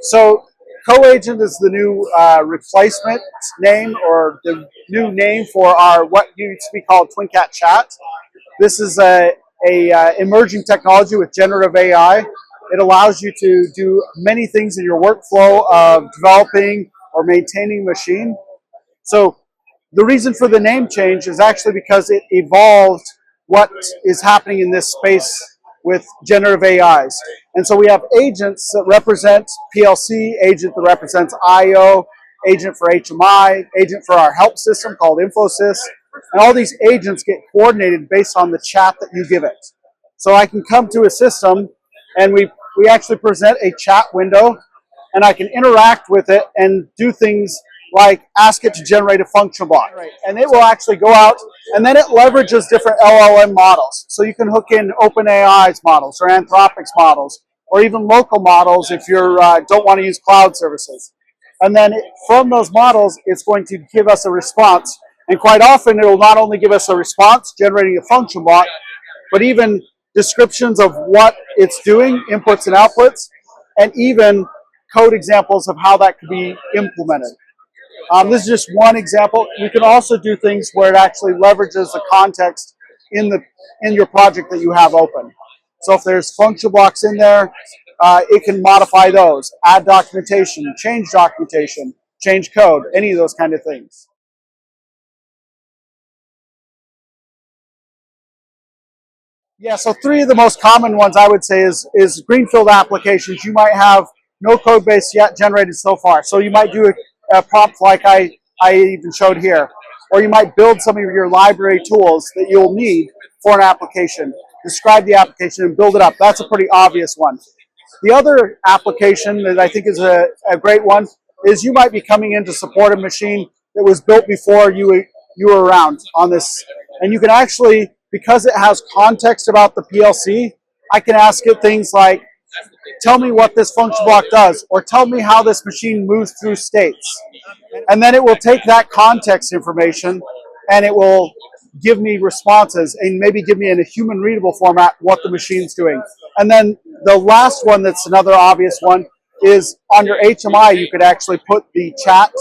So CoAgent is the new replacement name, or the new name for our what used to be called TwinCAT Chat. This is a emerging technology with generative AI. It allows you to do many things in your workflow of developing or maintaining a machine. So the reason for the name change is actually because it evolved what is happening in this space with generative AIs. And so we have agents that represent PLC, agent that represents IO, agent for HMI, agent for our help system called Infosys. And all these agents get coordinated based on the chat that you give it. So I can come to a system and we actually present a chat window, and I can interact with it and do things like ask it to generate a function block. And it will actually go out, and then it leverages different LLM models. So you can hook in OpenAI's models or Anthropic's models, or even local models if you don't want to use cloud services. And then from those models, it's going to give us a response. And quite often, it will not only give us a response, generating a function block, but even descriptions of what it's doing, inputs and outputs, and even code examples of how that could be implemented. This is just one example. You can also do things where it actually leverages the context in your project that you have open. So if there's function blocks in there, it can modify those, add documentation, change code, any of those kind of things. Yeah, so three of the most common ones I would say is greenfield applications. You might have no code base yet generated so far. So you might do a prompt like I even showed here. Or you might build some of your library tools that you'll need for an application. Describe the application and build it up. That's a pretty obvious one. The other application that I think is a great one is you might be coming in to support a machine that was built before you were around on this. And you can actually, because it has context about the PLC, I can ask it things like, tell me what this function block does, or tell me how this machine moves through states. And then it will take that context information and it will give me responses and maybe give me in a human readable format what the machine's doing. And then the last one that's another obvious one is on your HMI, you could actually put the chat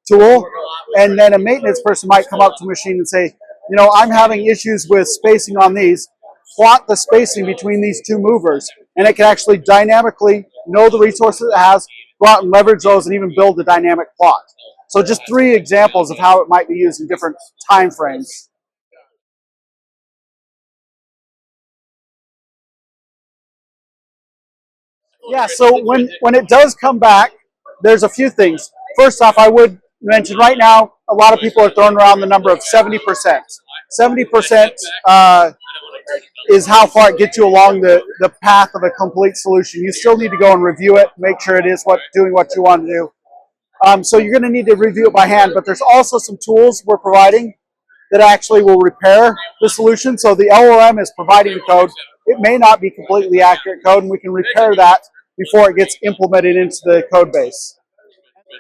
tool, and then a maintenance person might come up to the machine and say, you know, I'm having issues with spacing on these. Plot the spacing between these two movers, and it can actually dynamically know the resources it has, go out and leverage those, and even build a dynamic plot. So just three examples of how it might be used in different time frames. Yeah, so when it does come back, there's a few things. First off, I would mention right now, a lot of people are throwing around the number of 70%. 70% is how far it gets you along the path of a complete solution. You still need to go and review it, make sure it is doing what you want to do. So you're going to need to review it by hand, but there's also some tools we're providing that actually will repair the solution. So the LLM is providing the code. It may not be completely accurate code, and we can repair that before it gets implemented into the code base.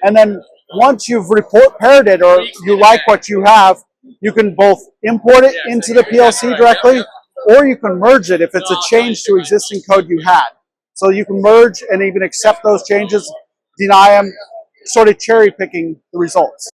And then once you've repaired it, or you like what you have, you can both import it into the PLC directly, or you can merge it if it's a change to existing code you had. So you can merge and even accept those changes, deny them, sort of cherry picking the results.